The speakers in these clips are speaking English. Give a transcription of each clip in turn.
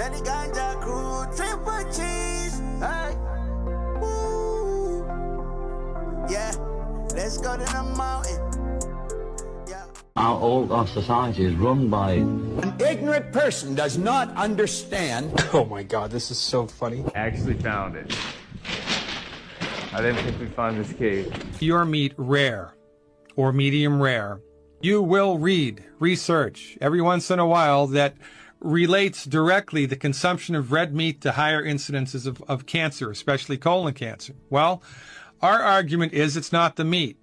Johnny Ganja crew, triple cheese. Hey. Woo. Yeah, let's go to the mountain. Our society is run by... An ignorant person does not understand. Oh my god, this is so funny. I actually found it. I didn't think we'd find this cave. Your meat rare or medium rare, you will read research every once in a while that relates directly the consumption of red meat to higher incidences of cancer, especially colon cancer. Well, our argument is it's not the meat.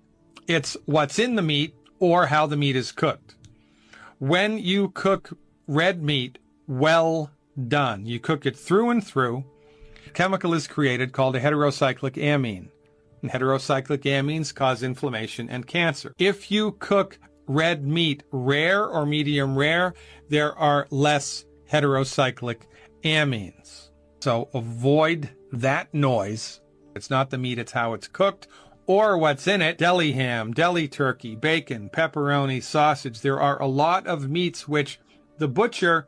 It's what's in the meat or how the meat is cooked. When you cook red meat, well done, you cook it through and through, a chemical is created called a heterocyclic amine. And heterocyclic amines cause inflammation and cancer. If you cook red meat rare or medium rare, there are less heterocyclic amines. So avoid that noise. It's not the meat, it's how it's cooked or what's in it. Deli ham, deli turkey, bacon, pepperoni, sausage. There are a lot of meats which the butcher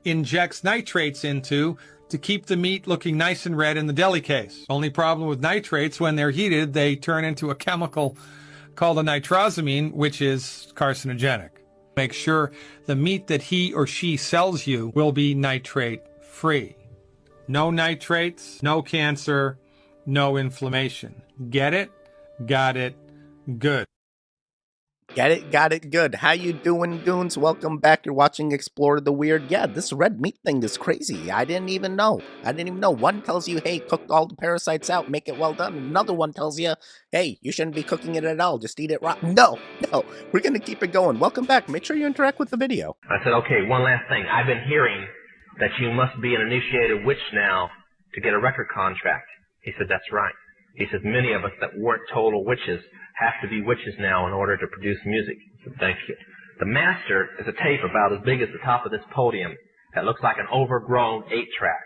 injects nitrates into to keep the meat looking nice and red in the deli case. Only problem with nitrates, when they're heated, they turn into a chemical called a nitrosamine, which is carcinogenic. Make sure the meat that he or she sells you will be nitrate free. No nitrates, no cancer, no inflammation. Get it? Got it? Good. Get it? Got it? Good. How you doing, goons? Welcome back. You're watching Explore the Weird. Yeah, this red meat thing is crazy. I didn't even know. One tells you, hey, cook all the parasites out, make it well done. Another one tells you, hey, you shouldn't be cooking it at all. Just eat it raw. No. We're going to keep it going. Welcome back. Make sure you interact with the video. I said, okay, one last thing. I've been hearing that you must be an initiated witch now to get a record contract. He said, that's right. He says, many of us that weren't total witches have to be witches now in order to produce music. I said, thank you. The master is a tape about as big as the top of this podium that looks like an overgrown 8-track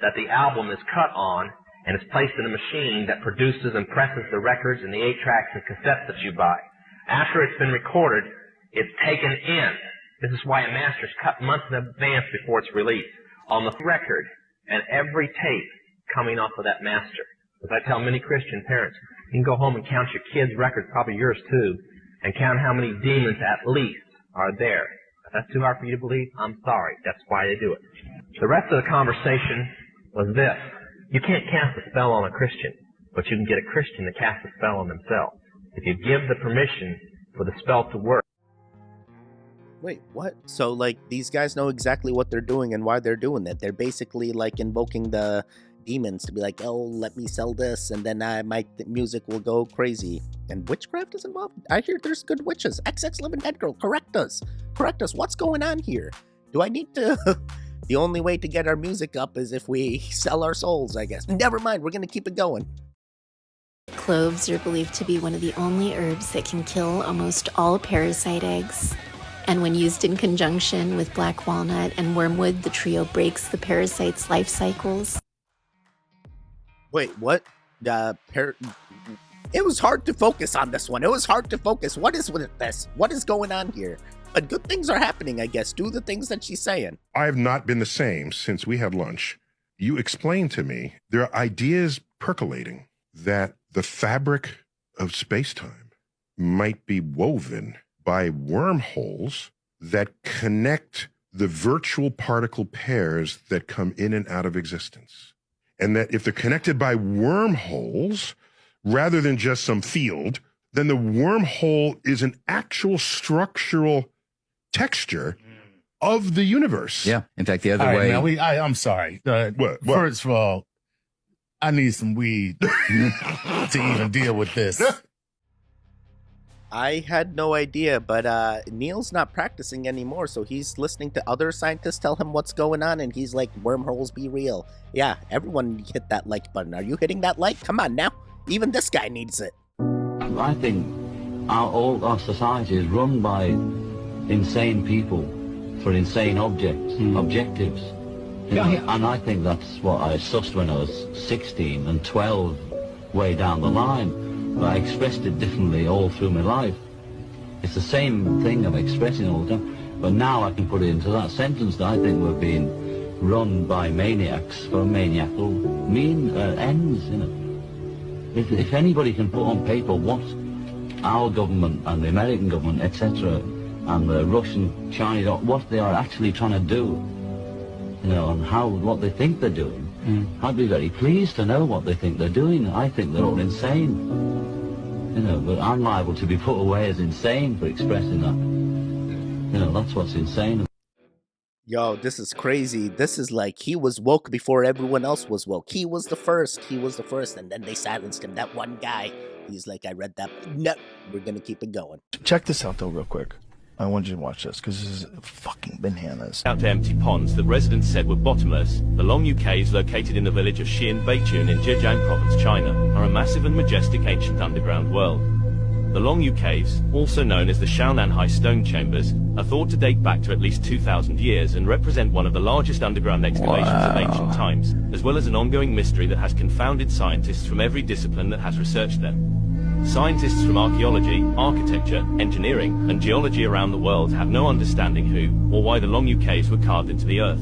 that the album is cut on and is placed in a machine that produces and presses the records and the 8-tracks and cassettes that you buy. After it's been recorded, it's taken in. This is why a master's cut months in advance before it's released on the record and every tape coming off of that master. As I tell many Christian parents, you can go home and count your kids' records, probably yours too, and count how many demons at least are there. If that's too hard for you to believe, I'm sorry. That's why they do it. The rest of the conversation was this. You can't cast a spell on a Christian, but you can get a Christian to cast a spell on themselves. If you give the permission for the spell to work. Wait, what? So, like, these guys know exactly what they're doing and why they're doing it. They're basically, like, invoking the demons to be like, oh, let me sell this, and then my music will go crazy. And witchcraft is involved? I hear there's good witches. XX Living Dead Girl, correct us. What's going on here? Do I need to... The only way to get our music up is if we sell our souls, I guess. Never mind, we're gonna keep it going. Cloves are believed to be one of the only herbs that can kill almost all parasite eggs. And when used in conjunction with black walnut and wormwood, the trio breaks the parasite's life cycles. Wait, what? It was hard to focus on this one. What is with this? What is going on here? But good things are happening, I guess. Do the things that she's saying. I have not been the same since we had lunch. You explained to me there are ideas percolating that the fabric of space-time might be woven by wormholes that connect the virtual particle pairs that come in and out of existence. And that if they're connected by wormholes, rather than just some field, then the wormhole is an actual structural texture of the universe. Yeah. In fact, the other way. Now I'm sorry. What? First of all, I need some weed to even deal with this. I had no idea, but Neil's not practicing anymore, so he's listening to other scientists tell him what's going on, and he's like, wormholes be real. Yeah, everyone hit that like button. Are you hitting that like? Come on now. Even this guy needs it. I think all our society is run by insane people for insane objectives. You know, and I think that's what I sussed when I was 16 and 12, way down the line. But I expressed it differently all through my life. It's the same thing I'm expressing all the time, but now I can put it into that sentence that I think we're being run by maniacs for maniacal ends, you know. If anybody can put on paper what our government and the American government, etc., and the Russian, Chinese, what they are actually trying to do, you know, and what they think they're doing, I'd be very pleased to know what they think they're doing. I think they're all insane, you know, but I'm liable to be put away as insane for expressing that. You know, that's what's insane. Yo, this is crazy. This is like he was woke before everyone else was woke. He was the first. And then they silenced him. That one guy. He's like, I read that. No, we're going to keep it going. Check this out, though, real quick. I want you to watch this, because this is fucking bananas. Out to empty ponds that residents said were bottomless, the Longyou Caves, located in the village of Xian Beichun in Zhejiang Province, China, are a massive and majestic ancient underground world. The Longyou Caves, also known as the Shaonanhai Stone Chambers, are thought to date back to at least 2,000 years and represent one of the largest underground excavations of ancient times, as well as an ongoing mystery that has confounded scientists from every discipline that has researched them. Scientists from archaeology, architecture, engineering, and geology around the world have no understanding who or why the Longyou Caves were carved into the earth.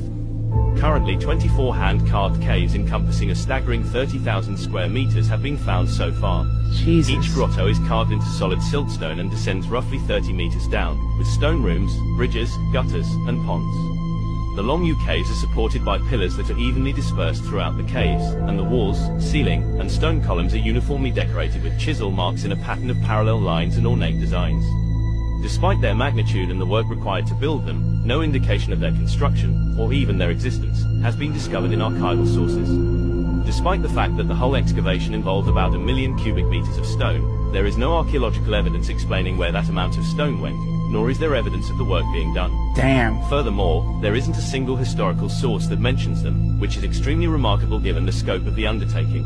Currently, 24 hand-carved caves encompassing a staggering 30,000 square meters have been found so far. Jesus. Each grotto is carved into solid siltstone and descends roughly 30 meters down, with stone rooms, bridges, gutters, and ponds. The Longyou Caves are supported by pillars that are evenly dispersed throughout the caves, and the walls, ceiling, and stone columns are uniformly decorated with chisel marks in a pattern of parallel lines and ornate designs. Despite their magnitude and the work required to build them, no indication of their construction, or even their existence, has been discovered in archival sources. Despite the fact that the whole excavation involved about 1 million cubic meters of stone, there is no archaeological evidence explaining where that amount of stone went, nor is there evidence of the work being done. Damn. Furthermore, there isn't a single historical source that mentions them, which is extremely remarkable given the scope of the undertaking.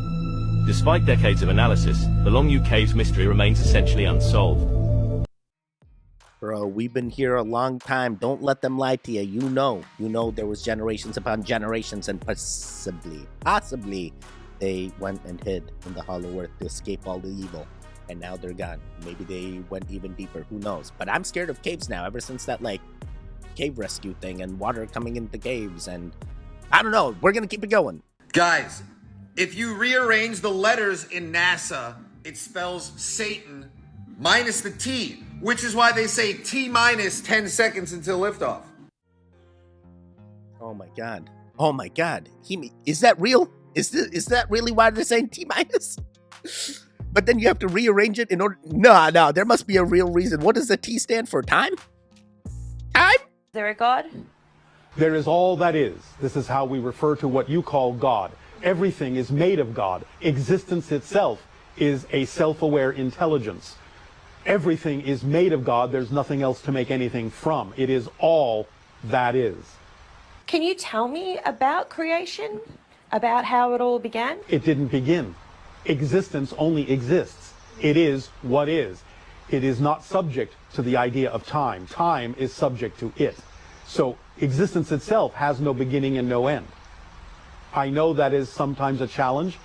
Despite decades of analysis, the Longyou Caves mystery remains essentially unsolved. Bro, we've been here a long time. Don't let them lie to you. You know there was generations upon generations, and possibly they went and hid in the hollow earth to escape all the evil. And now they're gone. Maybe they went even deeper. Who knows? But I'm scared of caves now, ever since that, like, cave rescue thing and water coming into caves. And I don't know. We're going to keep it going. Guys, if you rearrange the letters in NASA, it spells Satan minus the T, which is why they say T minus 10 seconds until liftoff. Oh my God. Oh my God. Is that real? Is that really why they're saying T minus? But then you have to rearrange it in order. No, there must be a real reason. What does the T stand for? Time? Time? Is there a God? There is all that is. This is how we refer to what you call God. Everything is made of God. Existence itself is a self-aware intelligence. Everything is made of God. There's nothing else to make anything from. It is all that is. Can you tell me about creation? About how it all began? It didn't begin. Existence only exists. It is what is. It is not subject to the idea of time. Time is subject to it. So existence itself has no beginning and no end. I know that is sometimes a challenge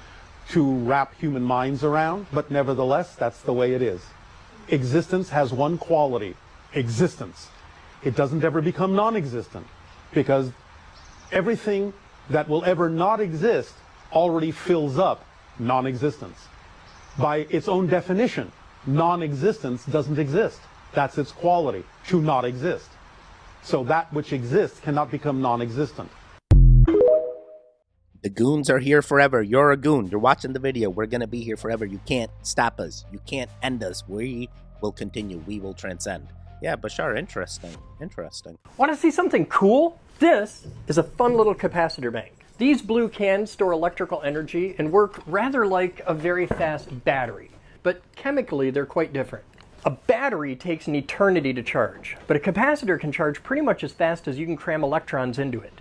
to wrap human minds around, but nevertheless, that's the way it is. Existence has one quality, existence. It doesn't ever become non-existent, because everything that will ever not exist already fills up non-existence. By its own definition, non-existence doesn't exist. That's its quality, to not exist. So that which exists cannot become non-existent. The goons are here forever. You're a goon. You're watching the video. We're going to be here forever. You can't stop us. You can't end us. We will continue. We will transcend. Yeah, Bashar, interesting. Interesting. Want to see something cool? This is a fun little capacitor bank. These blue cans store electrical energy and work rather like a very fast battery, but chemically they're quite different. A battery takes an eternity to charge, but a capacitor can charge pretty much as fast as you can cram electrons into it.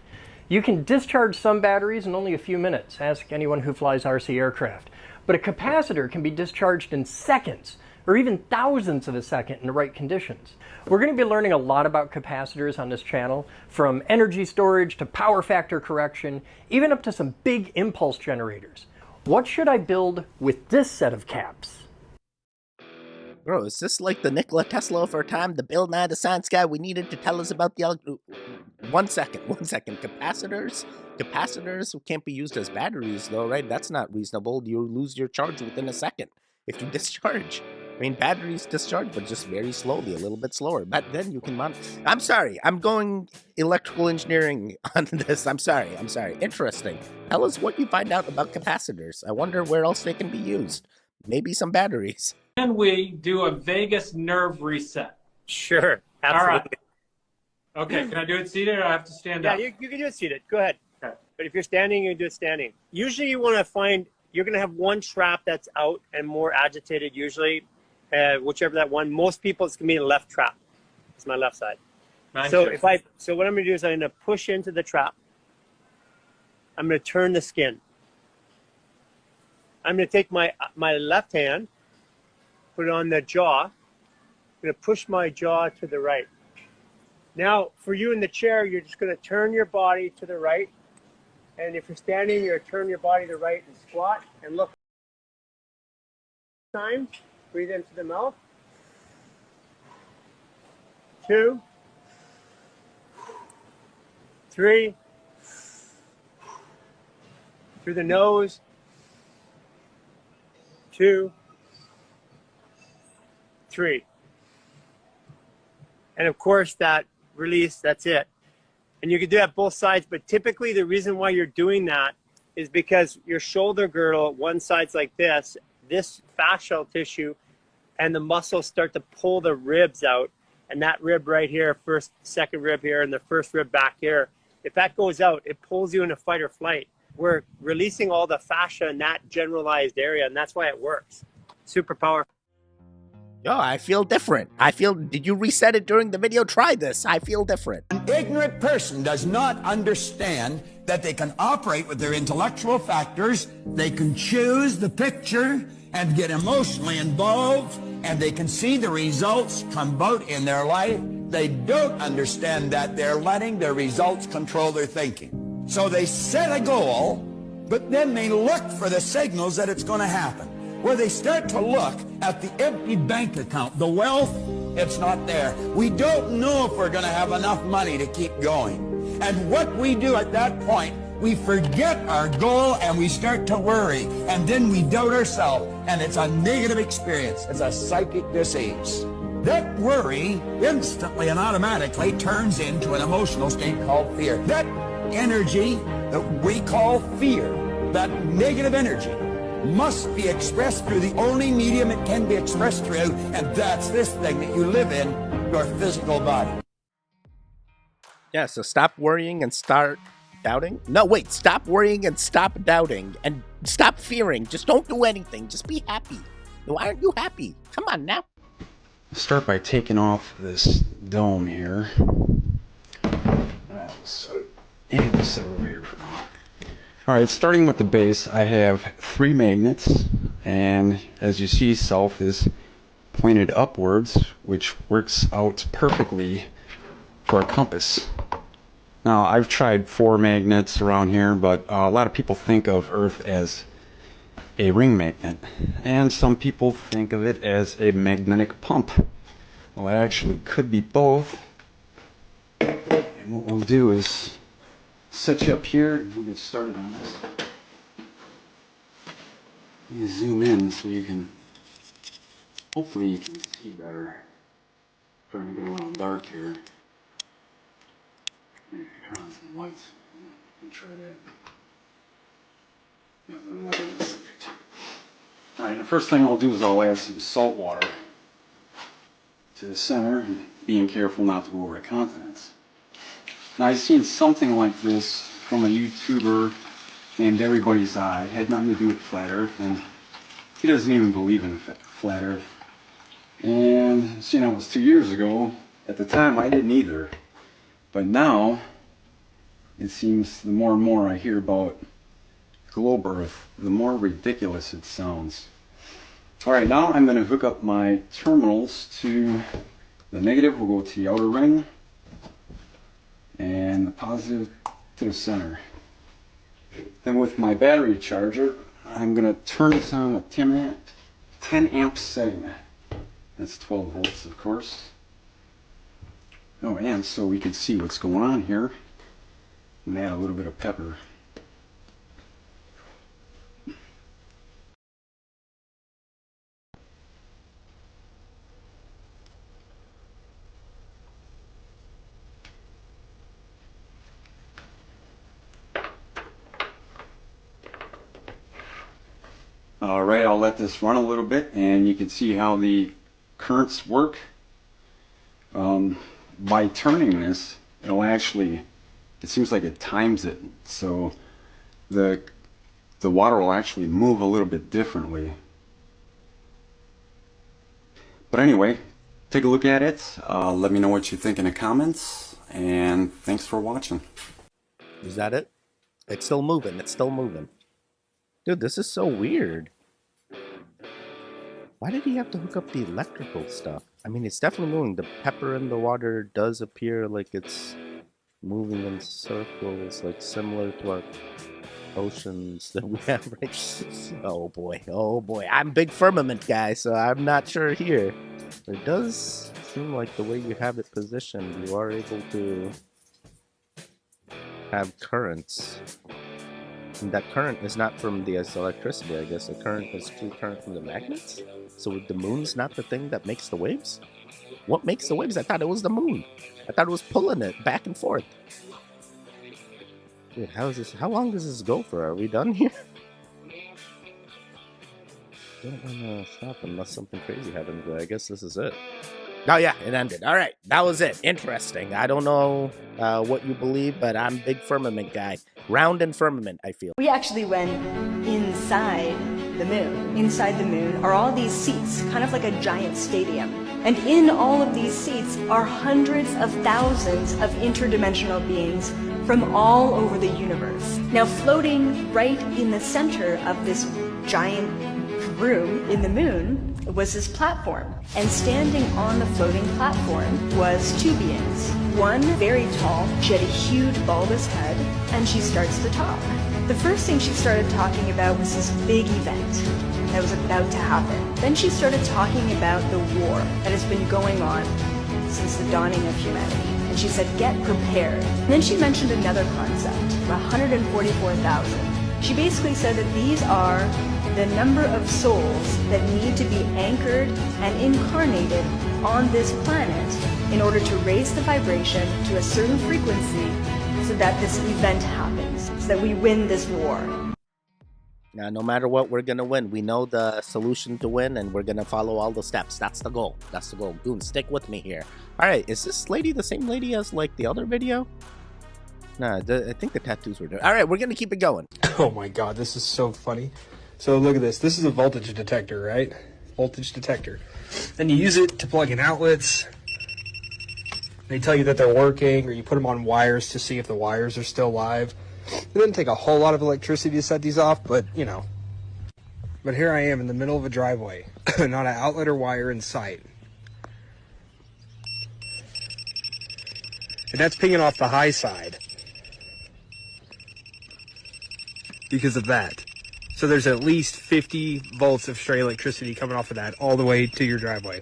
You can discharge some batteries in only a few minutes. Ask anyone who flies RC aircraft. But a capacitor can be discharged in seconds, or even thousandths of a second in the right conditions. We're going to be learning a lot about capacitors on this channel, from energy storage to power factor correction, even up to some big impulse generators. What should I build with this set of caps? Bro, is this like the Nikola Tesla of our time, the Bill Nye the Science Guy we needed to tell us about the... 1 second. Capacitors can't be used as batteries, though, right? That's not reasonable. You lose your charge within a second if you discharge. I mean, batteries discharge, but just very slowly, a little bit slower. But then you can I'm sorry. I'm going electrical engineering on this. I'm sorry. Interesting. Tell us what you find out about capacitors. I wonder where else they can be used. Maybe some batteries. Can we do a vagus nerve reset? Sure, absolutely. All right. Okay, can I do it seated or I have to stand up? Yeah, you can do it seated. Go ahead. Okay. But if you're standing, you can do it standing. Usually you want to find, you're going to have one trap that's out and more agitated usually, whichever that one. Most people, it's going to be the left trap. It's my left side. So what I'm going to do is I'm going to push into the trap. I'm going to turn the skin. I'm going to take my left hand, put it on the jaw. I'm going to push my jaw to the right. Now, for you in the chair, you're just going to turn your body to the right. And if you're standing, you're going to turn your body to the right and squat and look. Time, breathe into the mouth. 2, 3, through the nose. 2, 3. And of course that release, that's it. And you can do that both sides, but typically the reason why you're doing that is because your shoulder girdle, one side's like this fascial tissue, and the muscles start to pull the ribs out. And that rib right here, second rib here, and the first rib back here, if that goes out, it pulls you into fight or flight. We're releasing all the fascia in that generalized area, and that's why it works. Super powerful. Yo, I feel different. Did you reset it during the video? Try this. I feel different. An ignorant person does not understand that they can operate with their intellectual factors, they can choose the picture and get emotionally involved, and they can see the results come about in their life. They don't understand that they're letting their results control their thinking. So they set a goal, but then they look for the signals that it's going to happen. Where they start to look at the empty bank account, the wealth, it's not there. We don't know if we're going to have enough money to keep going. And what we do at that point, we forget our goal and we start to worry. And then we doubt ourselves, and it's a negative experience. It's a psychic disease. That worry instantly and automatically turns into an emotional state called fear. That energy that we call fear, that negative energy, must be expressed through the only medium it can be expressed through, and that's this thing that you live in, your physical body. Yeah, so stop worrying and start doubting. No, wait, stop worrying and stop doubting and stop fearing. Just don't do anything. Just be happy. Why aren't you happy? Come on now. Start by taking off this dome here. So, and this over here for now. Alright, starting with the base, I have 3 magnets, and as you see, south is pointed upwards, which works out perfectly for a compass. Now, I've tried 4 magnets around here, but a lot of people think of Earth as a ring magnet, and some people think of it as a magnetic pump. Well, it actually could be both, and what we'll do is set you up here and we'll get started on this. You zoom in so you can, hopefully you can see better. Starting to get a little dark here. Maybe turn on some lights and try that. Alright, the first thing I'll do is I'll add some salt water to the center, and being careful not to go over the contents. Now, I've seen something like this from a YouTuber named Everybody's Eye. It had nothing to do with Flat Earth, and he doesn't even believe in Flat Earth. And seeing that was 2 years ago, at the time I didn't either. But now, it seems the more and more I hear about globe Earth, the more ridiculous it sounds. Alright, now I'm going to hook up my terminals to the negative. Will go to the outer ring, and the positive to the center. Then with my battery charger, I'm going to turn this on a 10 amp setting. That's 12 volts, of course. Oh, and so we can see what's going on here, and add a little bit of pepper. Alright, I'll let this run a little bit and you can see how the currents work. By turning this, it'll actually, it seems like it times it, so the water will actually move a little bit differently. But anyway, take a look at it, let me know what you think in the comments, and thanks for watching. Is that it? It's still moving. It's still moving. Dude, this is so weird. Why did he have to hook up the electrical stuff? I mean, it's definitely moving. The pepper in the water does appear like it's moving in circles, like similar to our oceans that we have right. Oh boy, oh boy. I'm a big firmament guy, so I'm not sure here. But it does seem like the way you have it positioned, you are able to have currents. And that current is not from the electricity, I guess. The current is true current from the magnets? So the moon's not the thing that makes the waves? What makes the waves? I thought it was the moon. I thought it was pulling it back and forth. Dude, how is this? How long does this go for? Are we done here? I don't want to stop unless something crazy happens, but I guess this is it. Oh yeah, it ended. All right, that was it. Interesting. I don't know what you believe, but I'm a big firmament guy. Round and firmament, I feel. We actually went inside the moon. Inside the moon are all these seats, kind of like a giant stadium. And in all of these seats are hundreds of thousands of interdimensional beings from all over the universe. Now, floating right in the center of this giant room in the moon was this platform, and standing on the floating platform was two beings. One very tall, she had a huge bulbous head, and she starts to talk. The first thing she started talking about was this big event that was about to happen. Then she started talking about the war that has been going on since the dawning of humanity. And she said, get prepared. And then she mentioned another concept, 144,000. She basically said that these are the number of souls that need to be anchored and incarnated on this planet in order to raise the vibration to a certain frequency so that this event happens, so that we win this war. Now, no matter what, we're going to win. We know the solution to win, and we're going to follow all the steps. That's the goal. That's the goal. Goon, stick with me here. All right, is this lady the same lady as, like, the other video? Nah, I think the tattoos were different. All right, we're going to keep it going. Oh my god, this is so funny. So look at this. This is a voltage detector, right? Voltage detector. And you use it to plug in outlets. They tell you that they're working, or you put them on wires to see if the wires are still live. It doesn't take a whole lot of electricity to set these off, but, you know. But here I am in the middle of a driveway, not an outlet or wire in sight. And that's pinging off the high side because of that. So there's at least 50 volts of stray electricity coming off of that all the way to your driveway.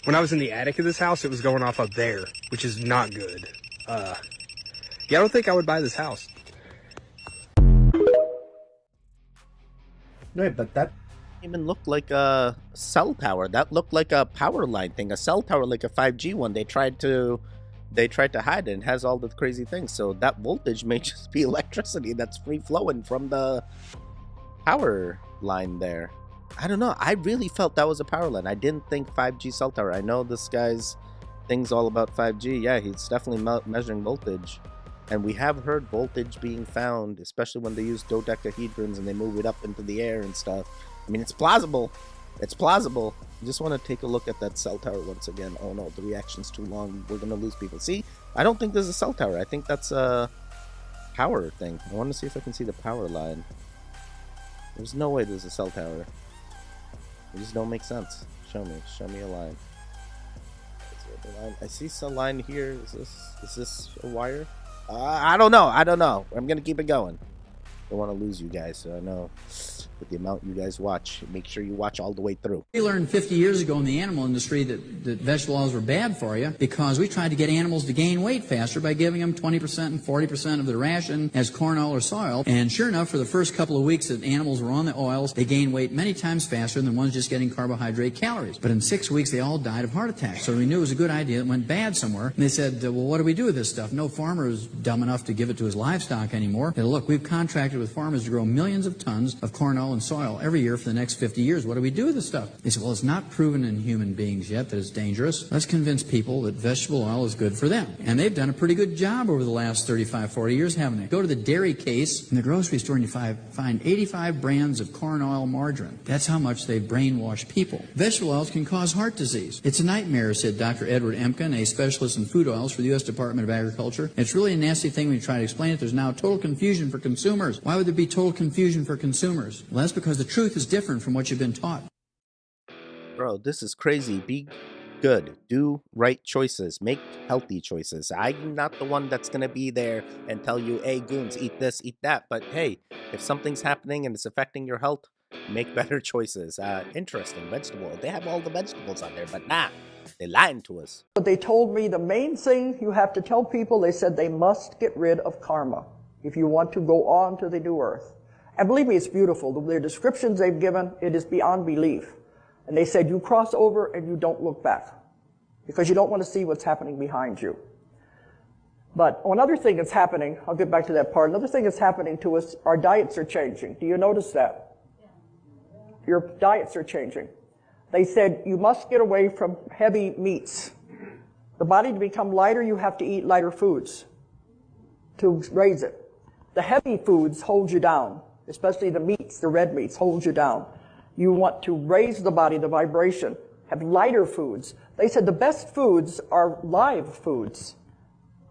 When I was in the attic of this house, it was going off up there, which is not good. Yeah, I don't think I would buy this house. Right, but that even looked like a cell tower. That looked like a power line thing, a cell tower, like a 5G one. They tried to hide it and has all the crazy things. So that voltage may just be electricity that's free flowing from the power line there. I don't know. I really felt that was a power line. I didn't think 5G cell tower. I know this guy's thing's all about 5G. Yeah, he's definitely measuring voltage. And we have heard voltage being found, especially when they use dodecahedrons and they move it up into the air and stuff. I mean, it's plausible. It's plausible. I just want to take a look at that cell tower once again. Oh no, the reaction's too long. We're going to lose people. See, I don't think there's a cell tower. I think that's a power thing. I want to see if I can see the power line. There's no way there's a cell tower. It just don't make sense. Show me a line. I see some line here. Is this a wire? I don't know. I'm gonna keep it going. Don't want to lose you guys, so I know with the amount you guys watch. Make sure you watch all the way through. We learned 50 years ago in the animal industry that vegetable oils were bad for you because we tried to get animals to gain weight faster by giving them 20% and 40% of their ration as corn oil or soy oil. And sure enough, for the first couple of weeks that animals were on the oils, they gained weight many times faster than ones just getting carbohydrate calories. But in 6 weeks, they all died of heart attacks. So we knew it was a good idea. It went bad somewhere. And they said, well, what do we do with this stuff? No farmer is dumb enough to give it to his livestock anymore. They said, look, we've contracted with farmers to grow millions of tons of corn oil and soy oil every year for the next 50 years. What do we do with this stuff? They said, well, it's not proven in human beings yet that it's dangerous. Let's convince people that vegetable oil is good for them. And they've done a pretty good job over the last 35, 40 years, haven't they? Go to the dairy case in the grocery store and you find 85 brands of corn oil margarine. That's how much they've brainwashed people. Vegetable oils can cause heart disease. It's a nightmare, said Dr. Edward Emken, a specialist in food oils for the U.S. Department of Agriculture. It's really a nasty thing when you try to explain it. There's now total confusion for consumers. Why would there be total confusion for consumers? Well, that's because the truth is different from what you've been taught. Bro, this is crazy. Be good. Do right choices. Make healthy choices. I'm not the one that's going to be there and tell you, hey, goons, eat this, eat that. But hey, if something's happening and it's affecting your health, make better choices. Interesting. Vegetable. They have all the vegetables on there, but nah, they're lying to us. But they told me the main thing you have to tell people, they said they must get rid of karma if you want to go on to the new earth. And believe me, it's beautiful. The descriptions they've given, it is beyond belief. And they said you cross over and you don't look back because you don't want to see what's happening behind you. But another thing that's happening, I'll get back to that part, another thing that's happening to us, our diets are changing. Do you notice that? Your diets are changing. They said you must get away from heavy meats. The body to become lighter, you have to eat lighter foods to raise it. The heavy foods hold you down, especially the meats, the red meats hold you down. You want to raise the body, the vibration, have lighter foods. They said the best foods are live foods.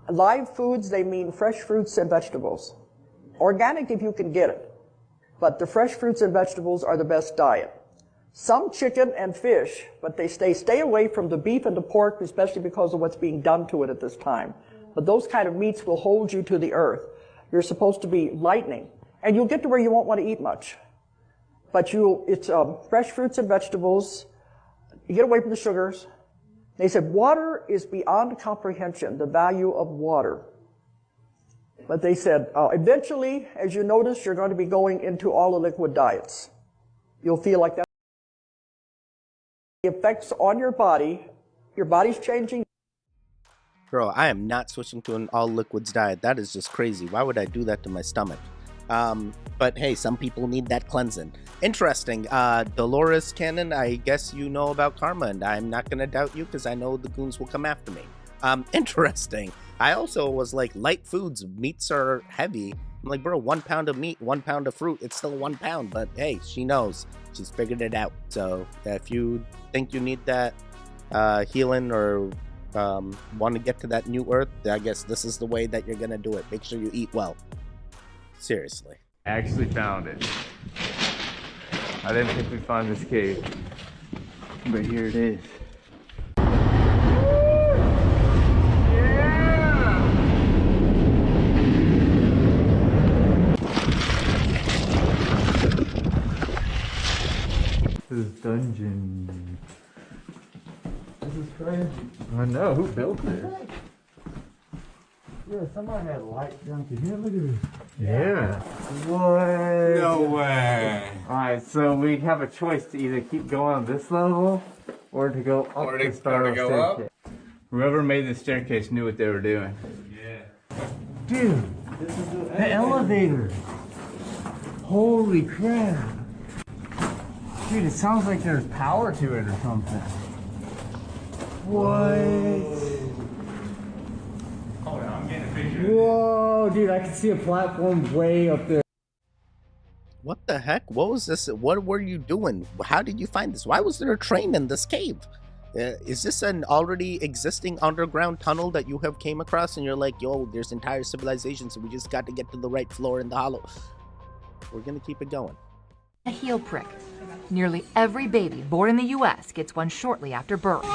Live foods, they mean fresh fruits and vegetables. Organic if you can get it. But the fresh fruits and vegetables are the best diet. Some chicken and fish, but they stay away from the beef and the pork, especially because of what's being done to it at this time. But those kind of meats will hold you to the earth. You're supposed to be lightening. And you'll get to where you won't want to eat much. But it's fresh fruits and vegetables. You get away from the sugars. They said water is beyond comprehension, the value of water. But they said eventually, as you notice, you're going to be going into all the liquid diets. You'll feel like that. The effects on your body's changing. Bro, I am not switching to an all liquids diet. That is just crazy. Why would I do that to my stomach? But hey, some people need that cleansing. Interesting. Dolores Cannon, I guess you know about karma, and I'm not going to doubt you because I know the goons will come after me. Interesting. I also was like, light foods, meats are heavy. I'm like, bro, 1 pound of meat, 1 pound of fruit, it's still 1 pound. But hey, she knows. She's figured it out. So if you think you need that healing or want to get to that new earth, I guess this is the way that you're going to do it. Make sure you eat well. Seriously. I actually found it. I didn't think we'd find this cave, but here it is. This is dungeon. This is crazy. I know, who built this? Yeah, somebody had lights down to here. Look at this. Yeah. What? No way. Alright, so we have a choice to either keep going on this level or to go up the spiral staircase. Whoever made the staircase knew what they were doing. Yeah. Dude, this is the elevator. Holy crap. Dude, it sounds like there's power to it or something. What? Whoa, dude, I can see a platform way up there. What the heck? What was this? What were you doing? How did you find this? Why was there a train in this cave? Is this an already existing underground tunnel that you have came across and you're like, yo, there's entire civilizations, so we just got to get to the right floor in the hollow? We're gonna keep it going. A heel prick. Nearly every baby born in the U.S. gets one shortly after birth.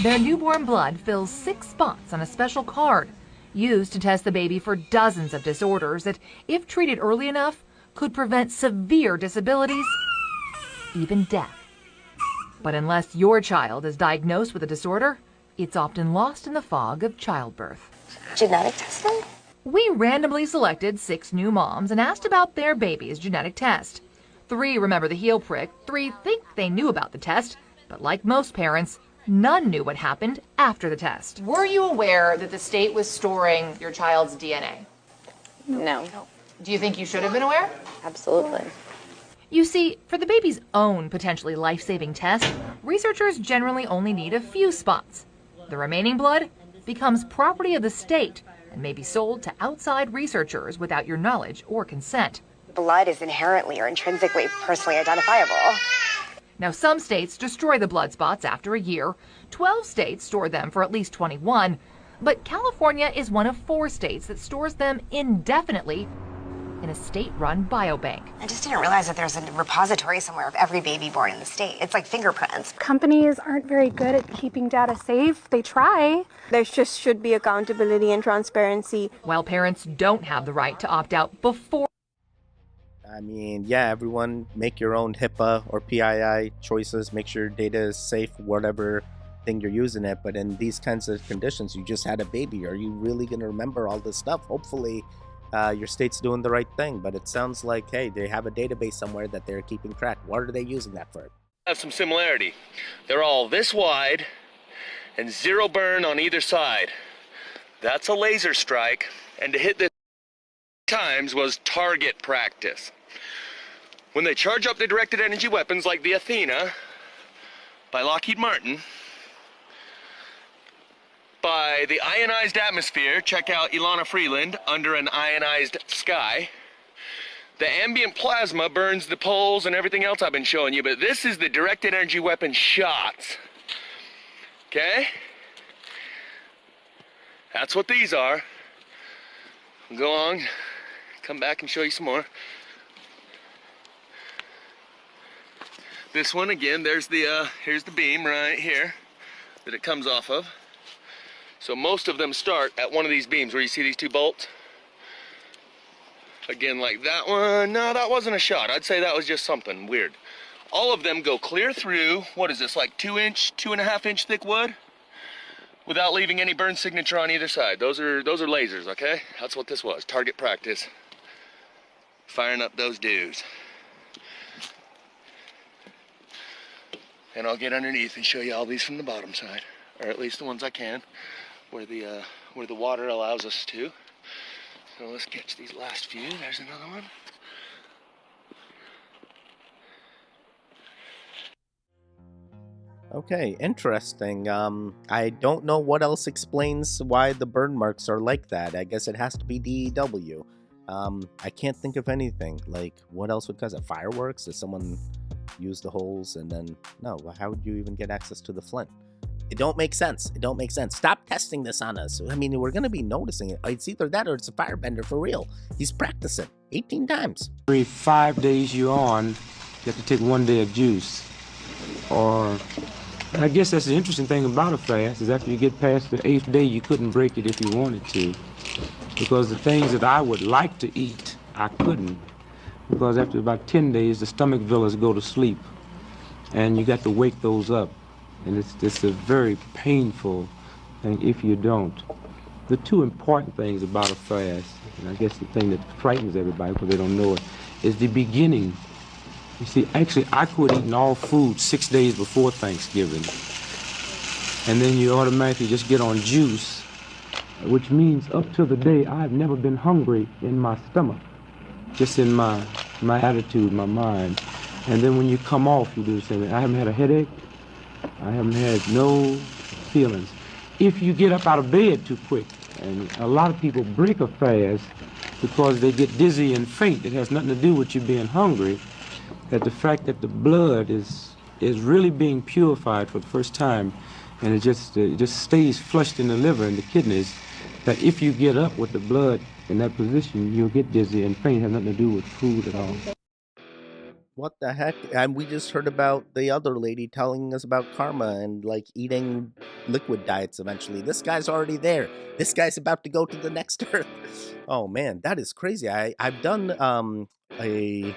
Their newborn blood fills 6 spots on a special card used to test the baby for dozens of disorders that, if treated early enough, could prevent severe disabilities, even death. But unless your child is diagnosed with a disorder, it's often lost in the fog of childbirth. Genetic testing? We randomly selected 6 new moms and asked about their baby's genetic test. 3 remember the heel prick, 3 think they knew about the test, but like most parents, none knew what happened after the test. Were you aware that the state was storing your child's DNA? No. Do you think you should have been aware? Absolutely. You see, for the baby's own potentially life-saving test, researchers generally only need a few spots. The remaining blood becomes property of the state and may be sold to outside researchers without your knowledge or consent. Blood is inherently or intrinsically personally identifiable. Now, some states destroy the blood spots after a year. 12 states store them for at least 21. But California is one of 4 states that stores them indefinitely in a state-run biobank. I just didn't realize that there's a repository somewhere of every baby born in the state. It's like fingerprints. Companies aren't very good at keeping data safe. They try. There just should be accountability and transparency. While parents don't have the right to opt out before. I mean, yeah, everyone make your own HIPAA or PII choices. Make sure your data is safe, whatever thing you're using it. But in these kinds of conditions, you just had a baby. Are you really going to remember all this stuff? Hopefully, your state's doing the right thing. But it sounds like, hey, they have a database somewhere that they're keeping track. What are they using that for? Have some similarity. They're all this wide and 0 burn on either side. That's a laser strike. And to hit this times was target practice. When they charge up the directed energy weapons like the Athena by Lockheed Martin, by the ionized atmosphere, check out Ilana Freeland, Under an Ionized Sky. The ambient plasma burns the poles and everything else I've been showing you, but this is the directed energy weapon shots. Okay? That's what these are. I'll go on, come back and show you some more. This one again, there's the here's the beam right here that it comes off of. So most of them start at one of these beams where you see these 2 bolts. Again, like that one, no, that wasn't a shot. I'd say that was just something weird. All of them go clear through, what is this, like 2.5 inch thick wood? Without leaving any burn signature on either side. Those are lasers, okay? That's what this was, target practice. Firing up those dudes. And I'll get underneath and show you all these from the bottom side, or at least the ones I can, where the water allows us to. So let's catch these last few. There's another one. Okay, interesting. I don't know what else explains why the burn marks are like that. I guess it has to be DEW. I can't think of anything. Like, what else would cause it? Fireworks? Does someone use the holes and then... No, how would you even get access to the flint? It don't make sense. It don't make sense. Stop testing this on us. I mean, we're going to be noticing it. It's either that or it's a firebender for real. He's practicing 18 times. Every 5 days you're on, you have to take 1 day of juice. Or, I guess that's the interesting thing about a fast, is after you get past the 8th day, you couldn't break it if you wanted to. Because the things that I would like to eat, I couldn't. Because after about 10 days, the stomach villas go to sleep. And you got to wake those up. And it's a very painful thing if you don't. The 2 important things about a fast, and I guess the thing that frightens everybody because they don't know it, is the beginning. You see, actually, I quit eating all food 6 days before Thanksgiving. And then you automatically just get on juice, which means up to the day I've never been hungry in my stomach, just in my attitude, my mind. And then when you come off, you do the same thing. I haven't had a headache. I haven't had no feelings. If you get up out of bed too quick, and a lot of people break a fast because they get dizzy and faint. It has nothing to do with you being hungry. That the fact that the blood is really being purified for the first time, and it just stays flushed in the liver and the kidneys, that if you get up with the blood in that position, you'll get dizzy and faint. It has nothing to do with food at all. What the heck? And we just heard about the other lady telling us about karma and like eating liquid diets eventually. This guy's already there. This guy's about to go to the next earth. Oh man, that is crazy. I've done a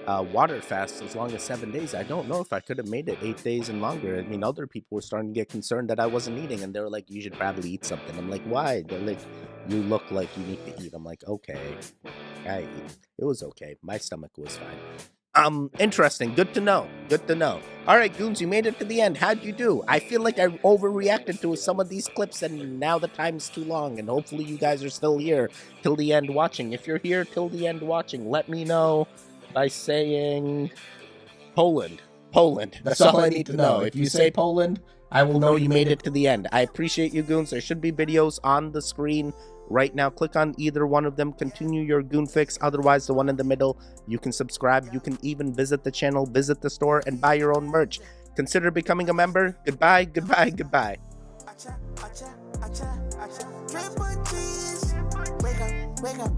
water fast as long as 7 days. I don't know if I could have made it 8 days and longer. I mean, other people were starting to get concerned that I wasn't eating, and they were like, you should probably eat something. I'm like, why? They're like, you look like you need to eat. I'm like, okay. I eat. It was okay. My stomach was fine. Interesting. Good to know. Good to know. All right, Goons, you made it to the end. How'd you do? I feel like I overreacted to some of these clips, and now the time's too long, and hopefully you guys are still here till the end watching. If you're here till the end watching, let me know by saying Poland. Poland. That's all I need to know. If you say Poland, I will know you made it to the end. I appreciate you, Goons. There should be videos on the screen right now. Click on either one of them. Continue your Goon Fix. Otherwise, the one in the middle, you can subscribe. You can even visit the channel, visit the store, and buy your own merch. Consider becoming a member. Goodbye, goodbye, goodbye. Wake up,